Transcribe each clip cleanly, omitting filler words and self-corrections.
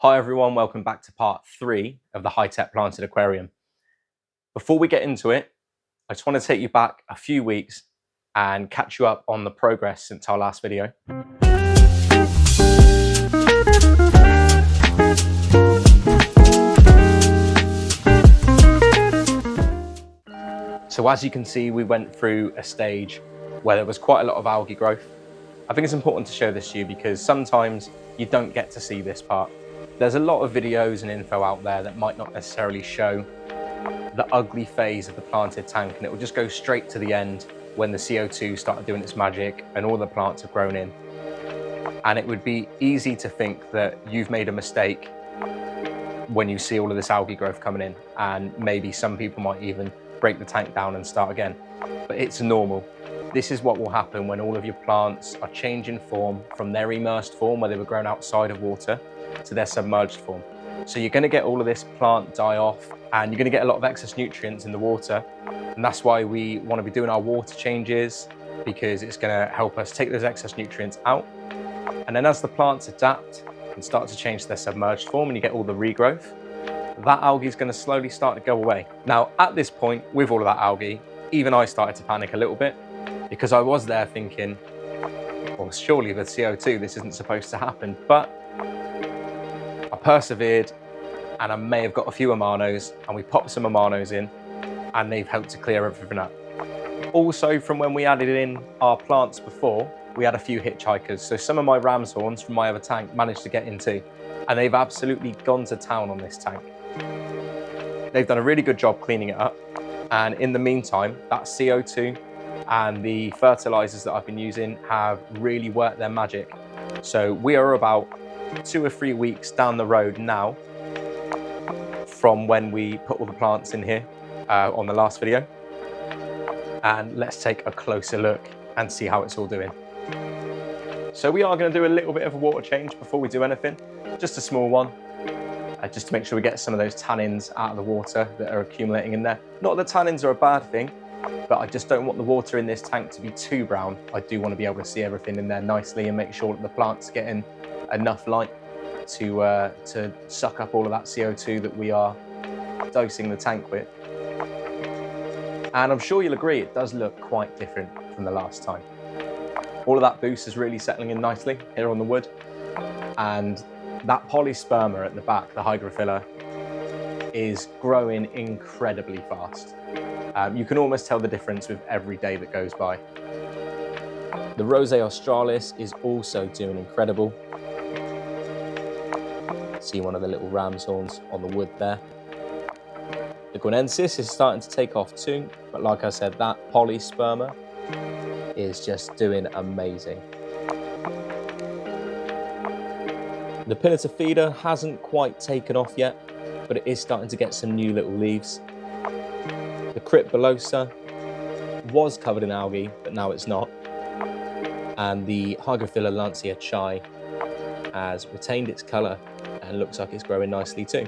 Hi everyone, welcome back to part 3 of the high-tech planted aquarium. Before we get into it, I just want to take you back a few weeks and catch you up on the progress since our last video. So as you can see, we went through a stage where there was quite a lot of algae growth. I think it's important to show this to you because sometimes you don't get to see this part. There's a lot of videos and info out there that might not necessarily show the ugly phase of the planted tank, and it will just go straight to the end when the CO2 started doing its magic and all the plants have grown in. And it would be easy to think that you've made a mistake when you see all of this algae growth coming in, and maybe some people might even break the tank down and start again. But it's normal. This is what will happen when all of your plants are changing form from their immersed form, where they were grown outside of water, to their submerged form. So you're going to get all of this plant die off, and you're going to get a lot of excess nutrients in the water. And that's why we want to be doing our water changes, because it's going to help us take those excess nutrients out. And then as the plants adapt and start to change their submerged form and you get all the regrowth, that algae is going to slowly start to go away. Now, at this point, with all of that algae, even I started to panic a little bit, because I was there thinking, well, surely with CO2, this isn't supposed to happen. But I persevered, and I may have got a few amanos, and we popped some amanos in, and they've helped to clear everything up. Also, from when we added in our plants before, we had a few hitchhikers. So some of my ram's horns from my other tank managed to get in too, and they've absolutely gone to town on this tank. They've done a really good job cleaning it up, and in the meantime, that CO2 and the fertilizers that I've been using have really worked their magic. So we are about 2 or 3 weeks down the road now from when we put all the plants in here on the last video. And let's take a closer look and see how it's all doing. So we are going to do a little bit of a water change before we do anything, just a small one, just to make sure we get some of those tannins out of the water that are accumulating in there. Not that tannins are a bad thing, but I just don't want the water in this tank to be too brown. I do want to be able to see everything in there nicely and make sure that the plant's getting enough light to suck up all of that CO2 that we are dosing the tank with. And I'm sure you'll agree, it does look quite different from the last time. All of that boost is really settling in nicely here on the wood. And that polysperma at the back, the hygrophila, is growing incredibly fast. You can almost tell the difference with every day that goes by. The Rosea australis is also doing incredible. See one of the little ram's horns on the wood there. The guinensis is starting to take off too, but like I said, that polysperma is just doing amazing. The Pinnater feeder hasn't quite taken off yet, but it is starting to get some new little leaves. The Cryptolosa was covered in algae, but now it's not. And the Hygrophila lancea chai has retained its colour and looks like it's growing nicely too.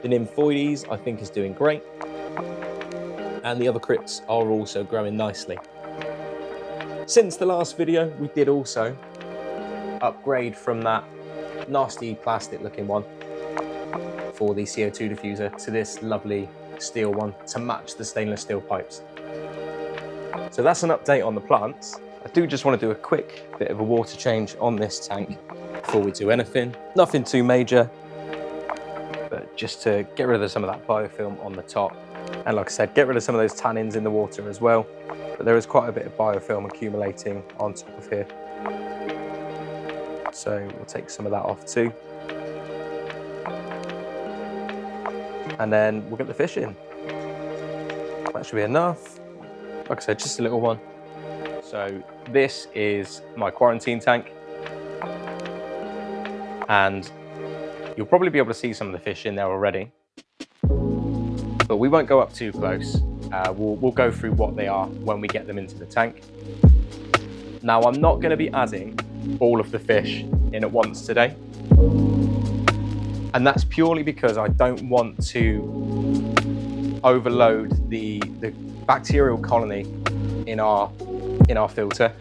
The Nymphoides, I think, is doing great. And the other crypts are also growing nicely. Since the last video, we did also upgrade from that nasty plastic looking one for the CO2 diffuser to this lovely steel one to match the stainless steel pipes. So that's an update on the plants. I do just want to do a quick bit of a water change on this tank before we do anything. Nothing too major, but just to get rid of some of that biofilm on the top. And like I said, get rid of some of those tannins in the water as well. But there is quite a bit of biofilm accumulating on top of here. So we'll take some of that off too. And then we'll get the fish in. That should be enough. Like I said, just a little one. So this is my quarantine tank. And you'll probably be able to see some of the fish in there already. But we won't go up too close. We'll go through what they are when we get them into the tank. Now, I'm not going to be adding all of the fish in at once today. And that's purely because I don't want to overload the bacterial colony in our filter.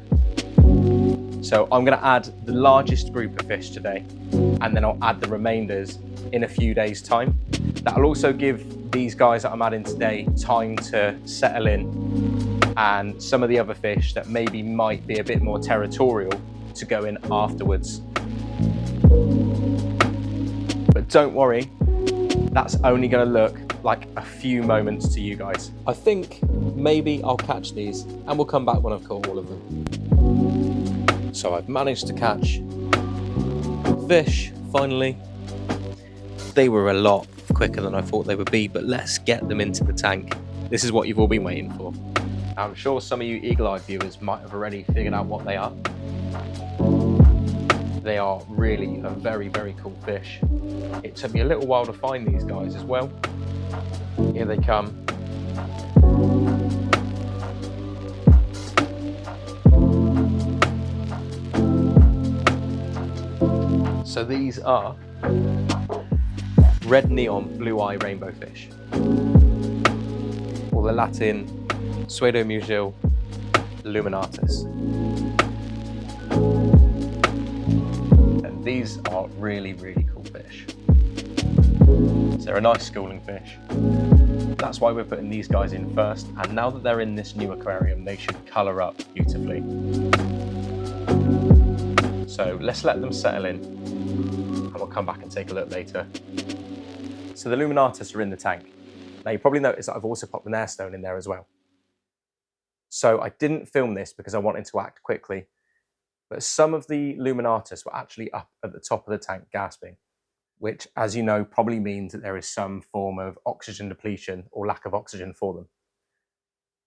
So I'm going to add the largest group of fish today, and then I'll add the remainders in a few days' time. That'll also give these guys that I'm adding today time to settle in, and some of the other fish that maybe might be a bit more territorial to go in afterwards. But don't worry, that's only going to look like a few moments to you guys. I think maybe I'll catch these and we'll come back when I've caught all of them. So I've managed to catch fish finally. They were a lot quicker than I thought they would be, but let's get them into the tank. This is what you've all been waiting for. I'm sure some of you eagle-eyed viewers might have already figured out what they are. They are really a very, very cool fish. It took me a little while to find these guys as well. Here they come. So these are red neon blue eye rainbow fish, or the Latin Pseudomugil luminatus. And these are really, really cool fish. So they're a nice schooling fish. That's why we're putting these guys in first, and now that they're in this new aquarium, they should colour up beautifully. So let's let them settle in, and we'll come back and take a look later. So the luminatus are in the tank. Now you probably noticed that I've also popped an air stone in there as well. So I didn't film this because I wanted to act quickly, but some of the luminatus were actually up at the top of the tank gasping, which, as you know, probably means that there is some form of oxygen depletion or lack of oxygen for them.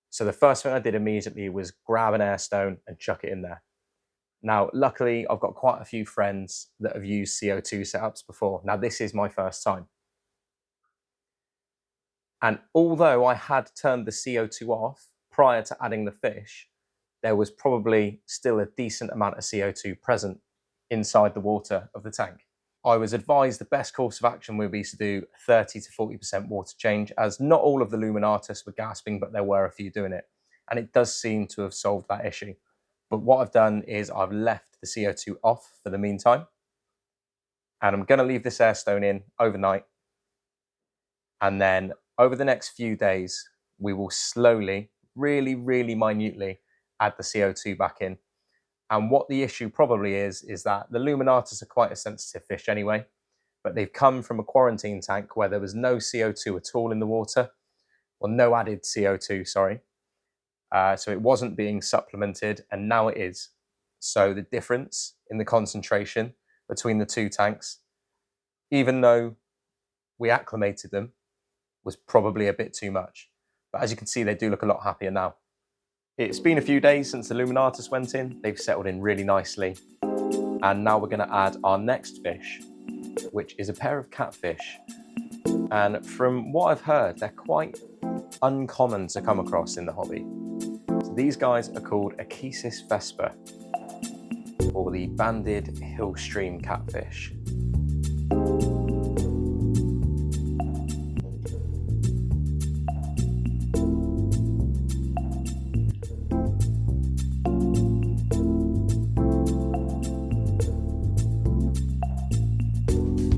So the first thing I did immediately was grab an air stone and chuck it in there. Now, luckily, I've got quite a few friends that have used CO2 setups before. Now, this is my first time. And although I had turned the CO2 off prior to adding the fish, there was probably still a decent amount of CO2 present inside the water of the tank. I was advised the best course of action would be to do 30 to 40% water change, as not all of the luminatus were gasping, but there were a few doing it. And it does seem to have solved that issue. But what I've done is I've left the CO2 off for the meantime. And I'm going to leave this air stone in overnight. And then over the next few days, we will slowly, really, really minutely add the CO2 back in. And what the issue probably is that the luminatus are quite a sensitive fish anyway, but they've come from a quarantine tank where there was no CO2 at all in the water, or no added CO2, sorry. So it wasn't being supplemented, and now it is. So the difference in the concentration between the two tanks, even though we acclimated them, was probably a bit too much. But as you can see, they do look a lot happier now. It's been a few days since the luminatus went in. They've settled in really nicely. And now we're going to add our next fish, which is a pair of catfish. And from what I've heard, they're quite uncommon to come across in the hobby. So these guys are called Achesis vesper, or the banded hill stream catfish.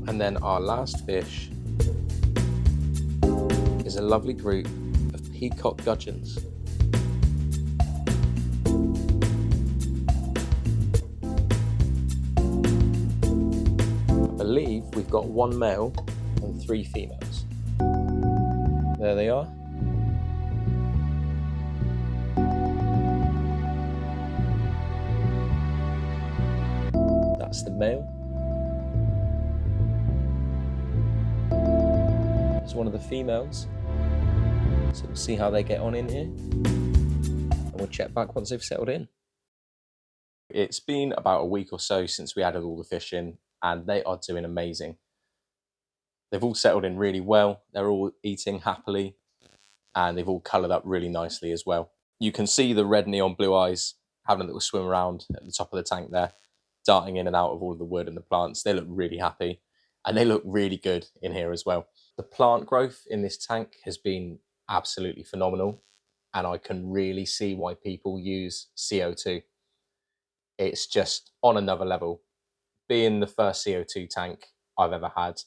And then our last fish is a lovely group of peacock gudgeons. I believe we've got one male and 3 females. There they are. That's the male. It's one of the females. So we'll see how they get on in here. And we'll check back once they've settled in. It's been about a week or so since we added all the fish in, and they are doing amazing. They've all settled in really well. They're all eating happily, and they've all coloured up really nicely as well. You can see the red neon blue eyes having a little swim around at the top of the tank there, darting in and out of all of the wood and the plants. They look really happy, and they look really good in here as well. The plant growth in this tank has been absolutely phenomenal, and I can really see why people use CO2. It's just on another level. Being the first CO2 tank I've ever had,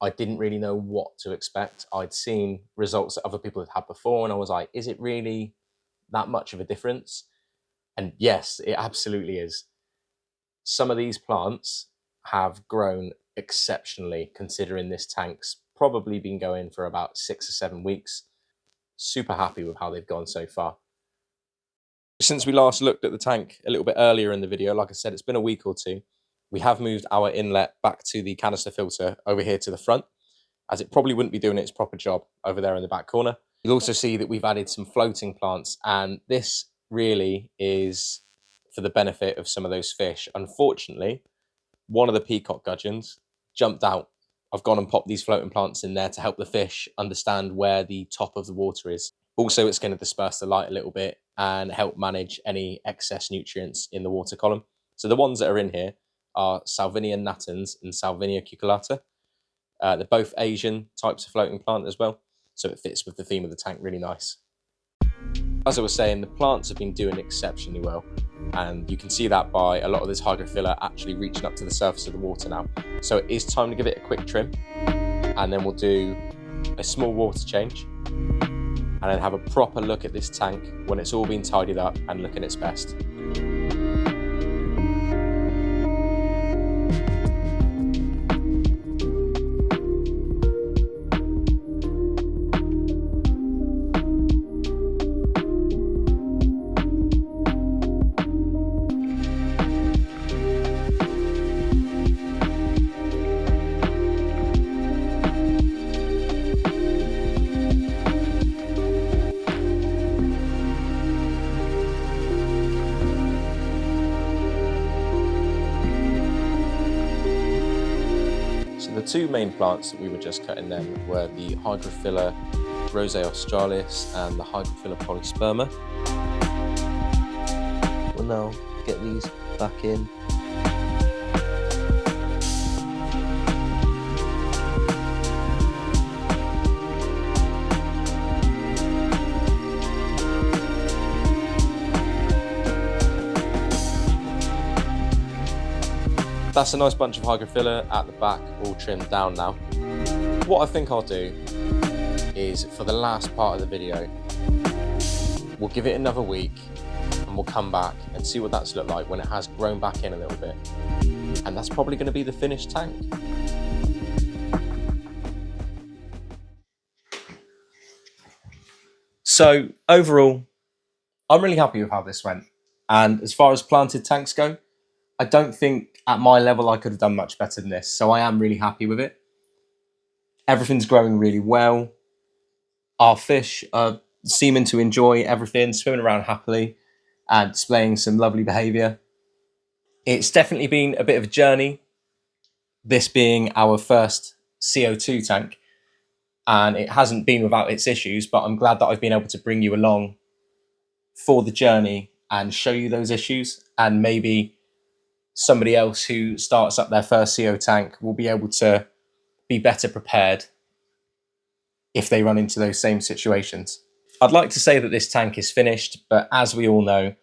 I didn't really know what to expect. I'd seen results that other people had had before, and I was like, is it really that much of a difference? And yes, it absolutely is. Some of these plants have grown exceptionally, considering this tank's probably been going for about 6 or 7 weeks. Super happy with how they've gone so far. Since we last looked at the tank a little bit earlier in the video, like I said, it's been a week or two. We have moved our inlet back to the canister filter over here to the front, as it probably wouldn't be doing its proper job over there in the back corner. You'll also see that we've added some floating plants, and this really is for the benefit of some of those fish. Unfortunately, one of the peacock gudgeons jumped out. I've gone and popped these floating plants in there to help the fish understand where the top of the water is. Also, it's going to disperse the light a little bit and help manage any excess nutrients in the water column. So the ones that are in here are Salvinia natans and Salvinia cuculata. They're both Asian types of floating plant as well, so it fits with the theme of the tank really nice. As I was saying, the plants have been doing exceptionally well, and you can see that by a lot of this hydrophila actually reaching up to the surface of the water now. So it is time to give it a quick trim, and then we'll do a small water change, and then have a proper look at this tank when it's all been tidied up and looking its best. The two main plants that we were just cutting then were the Hydrophila Rosea australis and the Hydrophila polysperma. We'll now get these back in. That's a nice bunch of Hydrophila at the back, all trimmed down now. What I think I'll do is, for the last part of the video, we'll give it another week and we'll come back and see what that's looked like when it has grown back in a little bit. And that's probably going to be the finished tank. So overall, I'm really happy with how this went. And as far as planted tanks go, I don't think at my level I could have done much better than this, so I am really happy with it. Everything's growing really well. Our fish are seeming to enjoy everything, swimming around happily and displaying some lovely behaviour. It's definitely been a bit of a journey, this being our first CO2 tank, and it hasn't been without its issues, but I'm glad that I've been able to bring you along for the journey and show you those issues, and maybe somebody else who starts up their first CO tank will be able to be better prepared if they run into those same situations. I'd like to say that this tank is finished, but as we all know,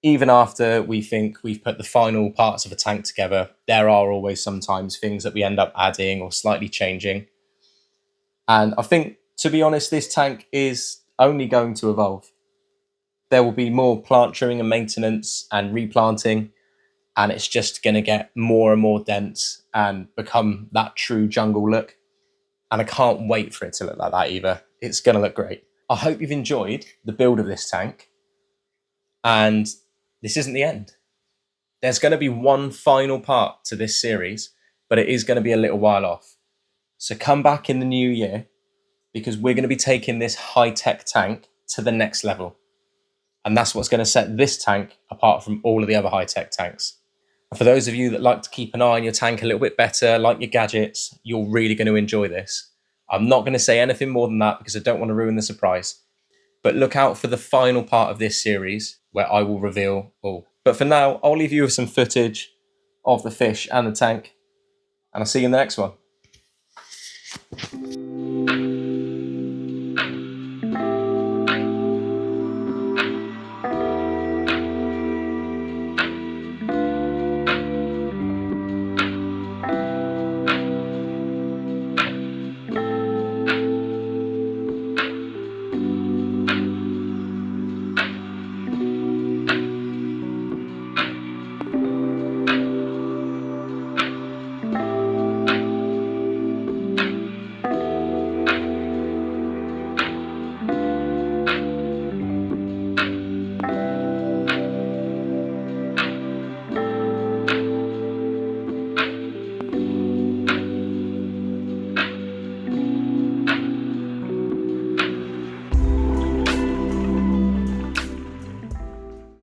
even after we think we've put the final parts of a tank together, there are always sometimes things that we end up adding or slightly changing. And I think, to be honest, this tank is only going to evolve. There will be more plant trimming and maintenance and replanting, and it's just going to get more and more dense and become that true jungle look. And I can't wait for it to look like that either. It's going to look great. I hope you've enjoyed the build of this tank. And this isn't the end. There's going to be one final part to this series, but it is going to be a little while off. So come back in the new year, because we're going to be taking this high-tech tank to the next level. And that's what's going to set this tank apart from all of the other high-tech tanks. And for those of you that like to keep an eye on your tank a little bit better, like your gadgets, you're really going to enjoy this. I'm not going to say anything more than that because I don't want to ruin the surprise. But look out for the final part of this series where I will reveal all. But for now, I'll leave you with some footage of the fish and the tank, and I'll see you in the next one.